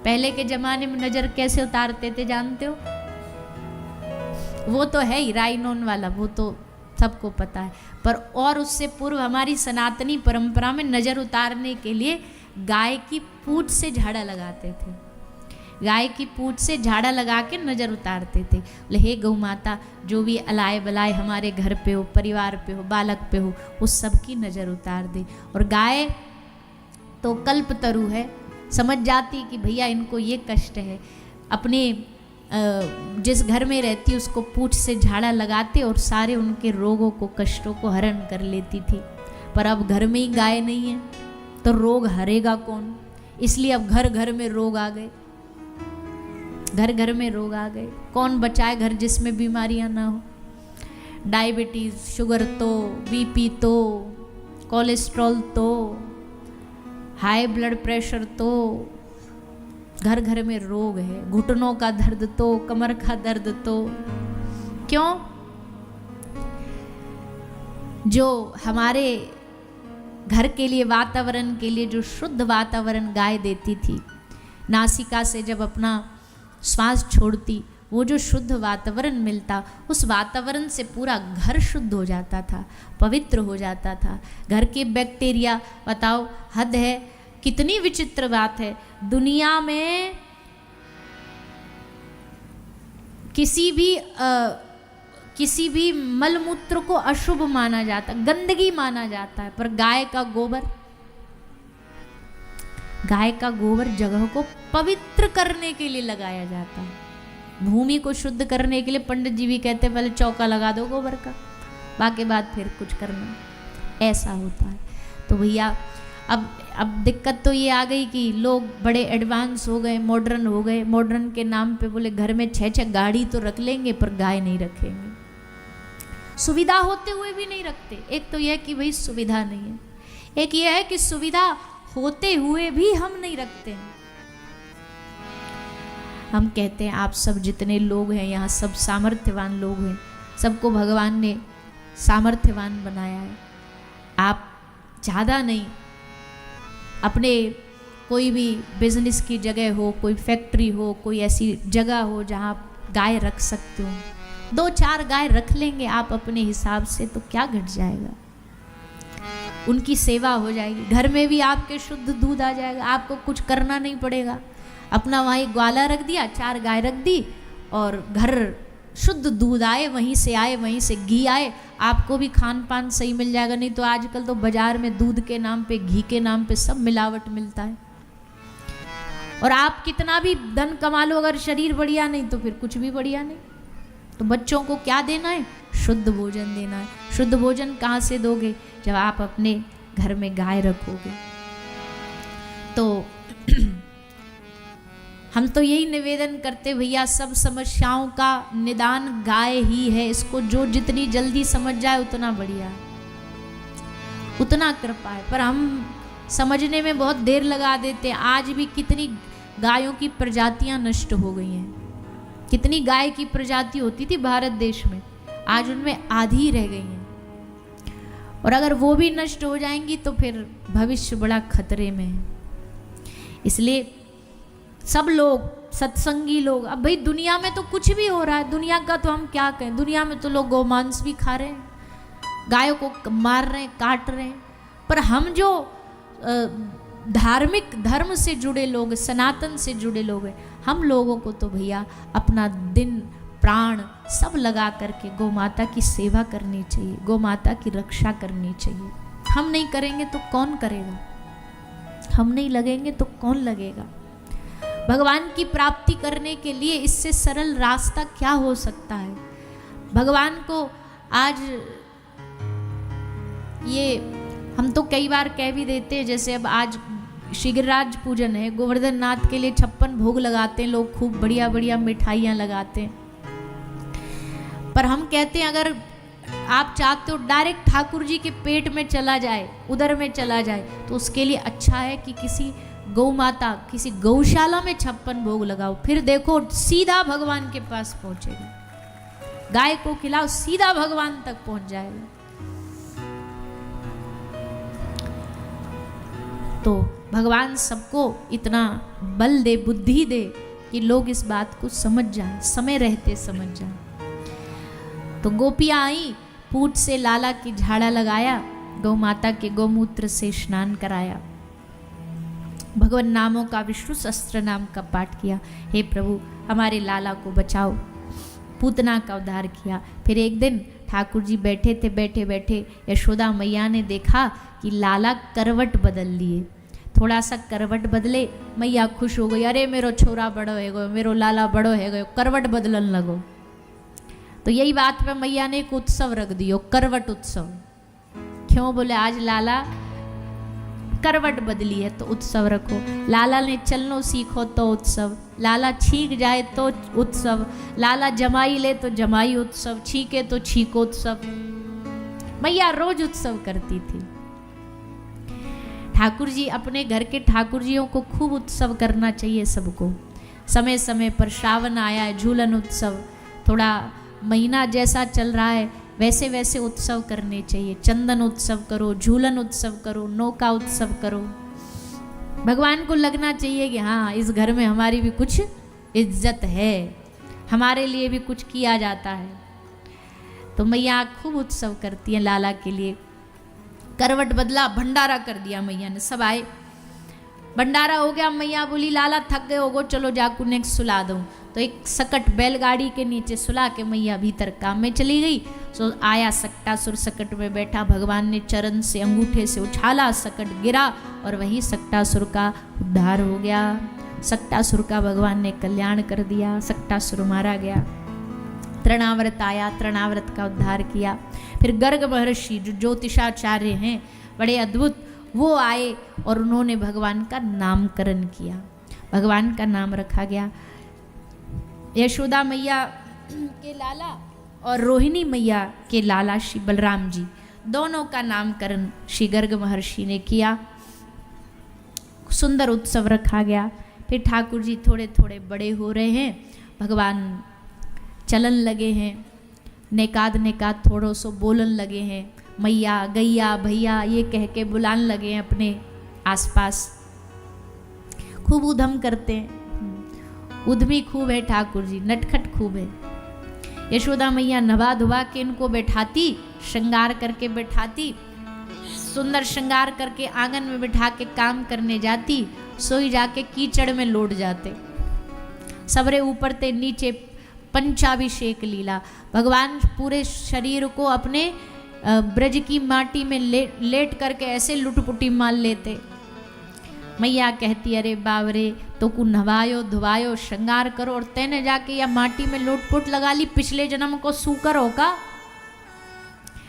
पहले के जमाने में नजर कैसे उतारते थे जानते हो? वो तो है ही राइनोन वाला, वो तो सबको पता है। पर और उससे पूर्व हमारी सनातनी परंपरा में नजर उतारने के लिए गाय की पूंछ से झाड़ा लगाते थे। गाय की पूंछ से झाड़ा लगा के नजर उतारते थे। बोले हे गौ माता, जो भी अलाय बलाय हमारे घर पे हो, परिवार पे हो, बालक पे हो, उस सब की नजर उतार दे। और गाय तो कल्पतरु है, समझ जाती कि भैया इनको ये कष्ट है। अपने जिस घर में रहती उसको पूंछ से झाड़ा लगाते और सारे उनके रोगों को, कष्टों को हरण कर लेती थी। पर अब घर में ही गाय नहीं है तो रोग हरेगा कौन? इसलिए अब घर घर में रोग आ गए, घर घर में रोग आ गए। कौन बचाए घर जिसमें बीमारियां ना हो? डायबिटीज, शुगर तो, बीपी तो, कोलेस्ट्रॉल तो, हाई ब्लड प्रेशर तो, घर घर में रोग है। घुटनों का दर्द तो, कमर का दर्द तो। क्यों? जो हमारे घर के लिए, वातावरण के लिए जो शुद्ध वातावरण गाय देती थी, नासिका से जब अपना श्वास छोड़ती, वो जो शुद्ध वातावरण मिलता, उस वातावरण से पूरा घर शुद्ध हो जाता था, पवित्र हो जाता था। घर के बैक्टीरिया, बताओ हद है। कितनी विचित्र बात है, दुनिया में किसी भी मलमूत्र को अशुभ माना जाता, गंदगी माना जाता है, पर गाय का गोबर जगह को पवित्र करने के लिए लगाया जाता है। भूमि को शुद्ध करने के लिए पंडित जी भी कहते हैं पहले चौका लगा दो गोबर का, बाकी बात फिर कुछ करना। ऐसा होता है। तो भैया अब दिक्कत तो ये आ गई कि लोग बड़े एडवांस हो गए, मॉडर्न हो गए। मॉडर्न के नाम पे बोले घर में 6 गाड़ी तो रख लेंगे पर गाय नहीं रखेंगे। सुविधा होते हुए भी नहीं रखते। एक तो यह कि भाई सुविधा नहीं है, एक यह है कि सुविधा होते हुए भी हम नहीं रखते हैं। हम कहते हैं आप सब जितने लोग हैं यहाँ सब सामर्थ्यवान लोग हैं, सबको भगवान ने सामर्थ्यवान बनाया है। आप ज़्यादा नहीं, अपने कोई भी बिजनेस की जगह हो, कोई फैक्ट्री हो, कोई ऐसी जगह हो जहाँ गाय रख सकते हो, 2-4 गाय रख लेंगे आप अपने हिसाब से, तो क्या घट जाएगा? उनकी सेवा हो जाएगी, घर में भी आपके शुद्ध दूध आ जाएगा, आपको कुछ करना नहीं पड़ेगा। अपना वहीं ग्वाला रख दिया, 4 गाय रख दी और घर शुद्ध दूध आए, वहीं से घी आए, आपको भी खान पान सही मिल जाएगा। नहीं तो आजकल तो बाजार में दूध के नाम पे, घी के नाम पे सब मिलावट मिलता है। और आप कितना भी धन कमा लो, अगर शरीर बढ़िया नहीं तो फिर कुछ भी बढ़िया नहीं। तो बच्चों को क्या देना है? शुद्ध भोजन देना है। शुद्ध भोजन कहाँ से दोगे? जब आप अपने घर में गाय रखोगे। तो हम तो यही निवेदन करते भैया, सब समस्याओं का निदान गाय ही है। इसको जो जितनी जल्दी समझ जाए उतना बढ़िया, उतना कृपा है। पर हम समझने में बहुत देर लगा देते हैं। आज भी कितनी गायों की प्रजातियां नष्ट हो गई हैं। कितनी गाय की प्रजाति होती थी भारत देश में, आज उनमें आधी रह गई हैं। और अगर वो भी नष्ट हो जाएंगी तो फिर भविष्य बड़ा खतरे में है। इसलिए सब लोग, सत्संगी लोग, अब भाई दुनिया में तो कुछ भी हो रहा है, दुनिया का तो हम क्या कहें। दुनिया में तो लोग गोमांस भी खा रहे हैं, गायों को मार रहे हैं, काट रहे हैं। पर हम जो धार्मिक धर्म से जुड़े लोग, सनातन से जुड़े लोग हैं, हम लोगों को तो भैया अपना दिन प्राण सब लगा करके गौ माता की सेवा करनी चाहिए, गौ माता की रक्षा करनी चाहिए। हम नहीं करेंगे तो कौन करेगा? हम नहीं लगेंगे तो कौन लगेगा? भगवान की प्राप्ति करने के लिए इससे सरल रास्ता क्या हो सकता है? भगवान को आज ये हम तो कई बार कह भी देते हैं, जैसे अब आज शीघ्रराज पूजन है, गोवर्धन नाथ के लिए 56 भोग लगाते हैं लोग, खूब बढ़िया बढ़िया मिठाइयाँ लगाते हैं। पर हम कहते हैं अगर आप चाहते हो डायरेक्ट ठाकुर जी के पेट में चला जाए, उदर में चला जाए, तो उसके लिए अच्छा है कि किसी गौ माता, किसी गौशाला में 56 भोग लगाओ, फिर देखो सीधा भगवान के पास पहुंचेगा। गाय को खिलाओ, सीधा भगवान तक पहुंच जाएगा। तो भगवान सबको इतना बल दे, बुद्धि दे कि लोग इस बात को समझ जाएं, समय रहते समझ जाएं। तो गोपियां आई, पूंछ से लाला की झाड़ा लगाया, गौ माता के गौमूत्र से स्नान कराया, भगवान नामों का, विष्णु सहस्त्र नाम का पाठ किया। हे प्रभु हमारे लाला को बचाओ, पूतना का उद्धार किया। फिर एक दिन ठाकुर जी बैठे थे, बैठे बैठे यशोदा मैया ने देखा कि लाला करवट बदल लिए। थोड़ा सा करवट बदले, मैया खुश हो गई, अरे मेरो छोरा बड़ो है गयो, मेरो लाला बड़ो है गयो, करवट बदलन लगो। तो यही बात पे मैया ने एक उत्सव रख दियो, करवट उत्सव। क्यों? बोले आज लाला करवट बदली है तो उत्सव रखो। लाला ने चलनो सीखो तो उत्सव, लाला छींक जाए तो उत्सव, लाला जमाई ले तो जमाई उत्सव, छीके तो छीकोत्सव। मैया रोज उत्सव करती थी। ठाकुर जी, अपने घर के ठाकुर जियों को खूब उत्सव करना चाहिए सबको। समय समय पर श्रावण आया है, झूलन उत्सव, थोड़ा महीना जैसा चल रहा है वैसे वैसे उत्सव करने चाहिए। चंदन उत्सव करो, झूलन उत्सव करो, नौका उत्सव करो। भगवान को लगना चाहिए कि हाँ इस घर में हमारी भी कुछ इज्जत है, हमारे लिए भी कुछ किया जाता है। तो मैया खूब उत्सव करती हैं लाला के लिए। करवट बदला, भंडारा कर दिया मैया ने, सब आए, भंडारा हो गया। मैया बोली लाला थक गए होगो, चलो जाकू ने सुला दूं। तो एक सकट बैलगाड़ी के नीचे सुला के मैया भीतर काम में चली गई। सो आया सक्टासुर, सकट में बैठा, भगवान ने चरण से अंगूठे से उछाला, सकट गिरा और वही सक्टासुर का उद्धार हो गया। सक्टासुर का भगवान ने कल्याण कर दिया, सक्टासुर मारा गया। तृणाव्रत आया, तृणाव्रत का उद्धार किया। फिर गर्ग महर्षि जो ज्योतिषाचार्य हैं, बड़े अद्भुत, वो आए और उन्होंने भगवान का नामकरण किया, भगवान का नाम रखा गया। यशोदा मैया के लाला और रोहिणी मैया के लाला श्री बलराम जी, दोनों का नामकरण श्री गर्ग महर्षि ने किया। सुंदर उत्सव रखा गया। फिर ठाकुर जी थोड़े थोड़े बड़े हो रहे हैं, भगवान चलन लगे हैं, नेकाद नेकाद थोड़ो सो बोलन लगे हैं, मैया गैया भैया ये कह के बुलाने लगे हैं अपने आसपास। खूब उधम करते हैं, उद्यमी खूब है ठाकुर जी, नटखट खूब है। यशोदा मैया नवा धुवा के इनको बैठाती, श्रृंगार करके बैठाती, सुंदर श्रृंगार करके आंगन में बिठा के काम करने जाती, सोई जाके कीचड़ में लौट जाते। सबरे ऊपर ते नीचे पंचाभिषेक लीला, भगवान पूरे शरीर को अपने ब्रज की माटी में लेट करके ऐसे लुटपुटी मार लेते। मैया कहती अरे बावरे तो को नवायो धुवायो श्रृंगार करो और तेने जाके या माटी में लुटपुट लगा ली, पिछले जन्म को सूकर होगा।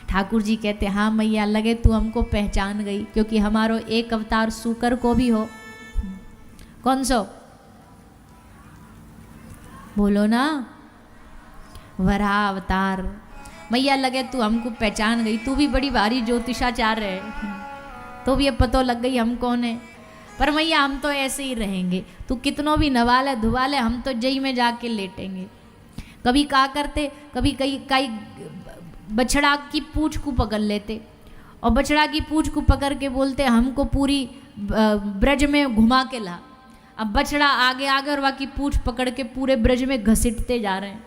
ठाकुर जी कहते हाँ मैया, लगे तू हमको पहचान गई, क्योंकि हमारो एक अवतार सूकर को भी हो। कौन सो बोलो ना, वराह अवतार। मैया लगे तू हमको पहचान गई, तू भी बड़ी भारी ज्योतिषाचार्य है, तो भी अब पतो लग गई हम कौन है। पर मैया हम तो ऐसे ही रहेंगे, तू कितनों भी नवाले धुवाले, हम तो जई में जाके लेटेंगे। कभी क्या करते, कभी कई बछड़ा की पूंछ को पकड़ लेते और बछड़ा की पूंछ को पकड़ के बोलते हमको पूरी ब्रज में घुमा के ला। अब बछड़ा आगे आगे और बाकी पूंछ पकड़ के पूरे ब्रज में घसीटते जा रहे हैं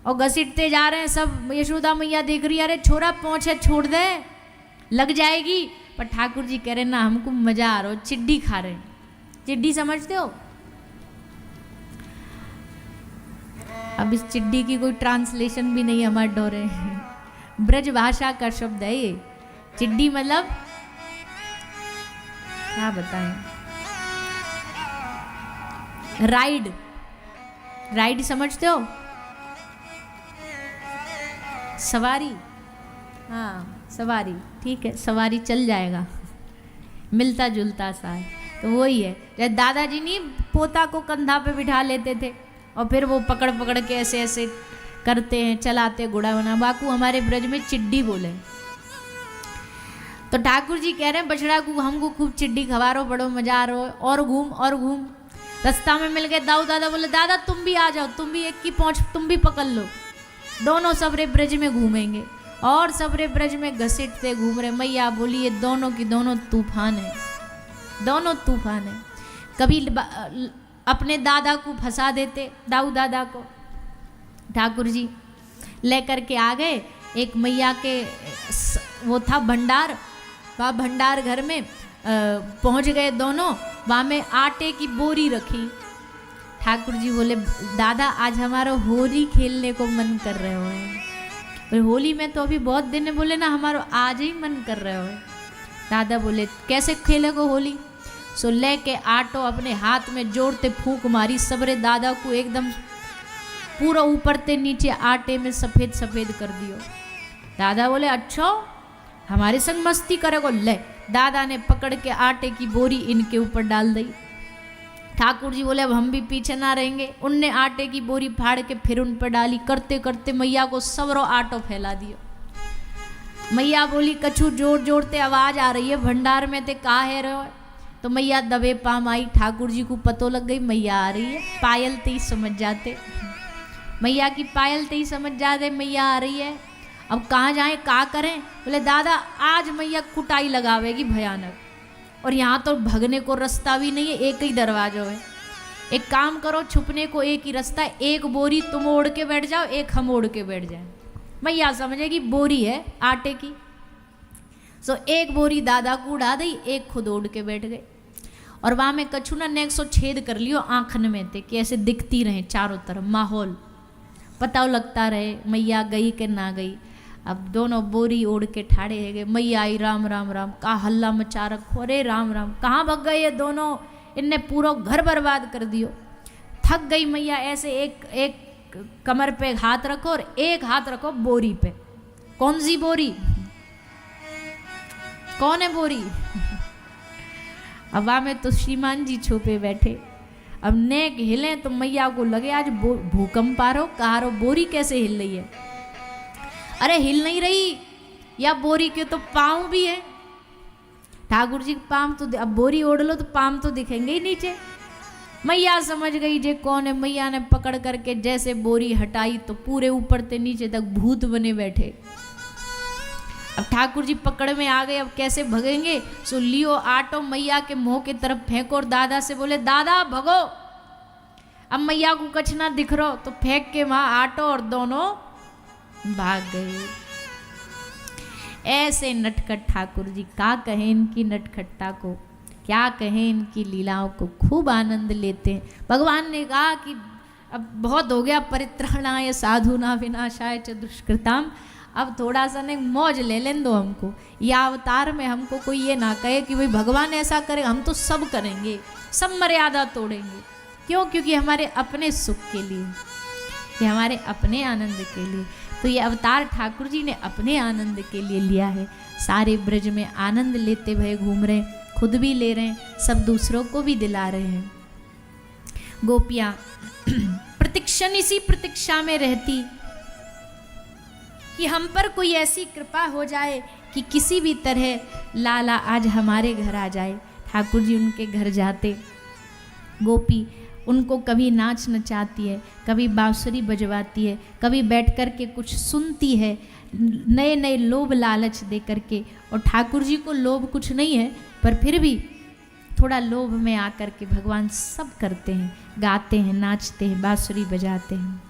और घसीटते जा रहे हैं सब। यशोदा मैया देख रही है, अरे छोरा पहुँच है, छोड़ दे लग जाएगी। पर ठाकुर जी कह रहे ना हमको मजा आ रहा हो, चिड्डी खा रहे हैं। चिड्डी समझते हो? अब इस चिड्डी की कोई ट्रांसलेशन भी नहीं हमारे डोरे, ब्रज भाषा का शब्द है ये। चिड्डी मतलब क्या बताएं, राइड, राइड समझते हो? सवारी, हाँ सवारी, ठीक है, सवारी चल जाएगा, मिलता जुलता सा है। तो वही है, जैसे दादाजी नहीं पोता को कंधा पे बिठा लेते थे और फिर वो पकड़ पकड़ के ऐसे ऐसे करते हैं, चलाते घोड़ा बना, बाकू हमारे ब्रज में चिड्डी बोले। तो ठाकुर जी कह रहे हैं बछड़ा को हमको खूब चिड्डी खवा रहो, बड़ो मजा आ रहा है, और घूम और घूम। रास्ता में मिल गए दाऊ दादा, बोले दादा तुम भी आ जाओ, तुम भी एक की पहुंच तुम भी पकड़ लो। दोनों सबरे ब्रज में घूमेंगे और सबरे ब्रज में घसीटते घूम रहे। मैया बोली ये दोनों की दोनों तूफान है, दोनों तूफान है। कभी अपने दादा को फंसा देते, दाऊ दादा को ठाकुर जी लेकर के आ गए। एक मैया के वो था भंडार, वहाँ भंडार घर में पहुँच गए दोनों। वहाँ में आटे की बोरी रखी। ठाकुर जी बोले दादा आज हमारा होली खेलने को मन कर रहे हो। होली में तो अभी बहुत दिन है। बोले ना हमारा आज ही मन कर रहे हो। दादा बोले कैसे खेले को होली। सो लेके आटो अपने हाथ में जोड़ते फूंक मारी। सबरे दादा को एकदम पूरा ऊपर ते नीचे आटे में सफ़ेद सफ़ेद कर दियो। दादा बोले अच्छा हमारे संग मस्ती करेगो। ले दादा ने पकड़ के आटे की बोरी इनके ऊपर डाल दी। ठाकुर जी बोले अब हम भी पीछे ना रहेंगे। उनने आटे की बोरी फाड़ के फिर उन पर डाली। करते करते मैया को सबरो आटो फैला दियो। मैया बोली कछु जोर जोरते आवाज़ आ रही है भंडार में ते का है रहो। तो मैया दबे पाम आई। ठाकुर जी को पतो लग गई मैया आ रही है। पायल ते ही समझ जाते, मैया की पायल ते ही समझ जाते मैया आ रही है। अब कहाँ जाएं का करें। बोले दादा आज मैया कुटाई लगावेगी भयानक, और यहाँ तो भगने को रास्ता भी नहीं है, एक ही दरवाजा है। एक काम करो छुपने को एक ही रास्ता है। एक बोरी तुम ओढ़ के बैठ जाओ, एक हम ओढ़ के बैठ जाए। मैया समझेगी बोरी है आटे की। सो एक बोरी दादा को उड़ा दी, एक खुद ओढ़ के बैठ गए। और वहाँ में कछु ना नेक सो छेद कर लियो आँखन में थे कि ऐसे दिखती रहे चारों तरफ माहौल, पता लगता रहे मैया गई कि ना गई। अब दोनों बोरी ओढ़ के ठाड़े है गए। मैया आई राम राम राम का हल्ला मचा रखो। अरे राम राम कहाँ भग गए ये दोनों, इनने पूरा घर बर्बाद कर दियो। थक गई मैया। ऐसे एक कमर पे हाथ रखो और एक हाथ रखो बोरी पे। कौन सी बोरी, कौन है बोरी। अब वहाँ में तो श्रीमान जी छुपे बैठे। अब नेक हिले तो मैया को लगे आज भूकंप आ रहा हो। कहा रो बोरी कैसे हिल रही है। अरे हिल नहीं रही, या बोरी के तो पाँव भी है। ठाकुर जी पाँव तो अब बोरी ओढ़ लो तो पाँव तो दिखेंगे ही नीचे। मैया समझ गई जे कौन है। मैया ने पकड़ करके जैसे बोरी हटाई तो पूरे ऊपर से नीचे तक भूत बने बैठे। अब ठाकुर जी पकड़ में आ गए। अब कैसे भगेंगे। सो लियो आटो मैया के मुंह की तरफ फेंको और दादा से बोले दादा भगो। अब मैया को कछ ना दिख रहा तो फेंक के वहां आटो और दोनों भाग गए। ऐसे नटखट ठाकुर जी का कहें इनकी नटखट्टा को, क्या कहें इनकी लीलाओं को। खूब आनंद लेते हैं। भगवान ने कहा कि अब बहुत हो गया परित्राणाय साधुना विनाशाय च दुष्कृताम। अब थोड़ा सा ने मौज ले लें दो हमको। या अवतार में हमको कोई ये ना कहे कि भाई भगवान ऐसा करे, हम तो सब करेंगे, सब मर्यादा तोड़ेंगे। क्यों? क्योंकि हमारे अपने सुख के लिए, ये हमारे अपने आनंद के लिए। तो ये अवतार ठाकुर जी ने अपने आनंद के लिए लिया है। सारे ब्रज में आनंद लेते हुए घूम रहे, खुद भी ले रहे हैं, सब दूसरों को भी दिला रहे हैं। गोपियाँ प्रतिक्षण इसी प्रतीक्षा में रहती कि हम पर कोई ऐसी कृपा हो जाए कि किसी भी तरह लाला आज हमारे घर आ जाए। ठाकुर जी उनके घर जाते। गोपी उनको कभी नाच नचाती है, कभी बांसुरी बजवाती है, कभी बैठ कर के कुछ सुनती है, नए नए लोभ लालच दे करके। और ठाकुर जी को लोभ कुछ नहीं है, पर फिर भी थोड़ा लोभ में आकर के भगवान सब करते हैं, गाते हैं, नाचते हैं, बांसुरी बजाते हैं।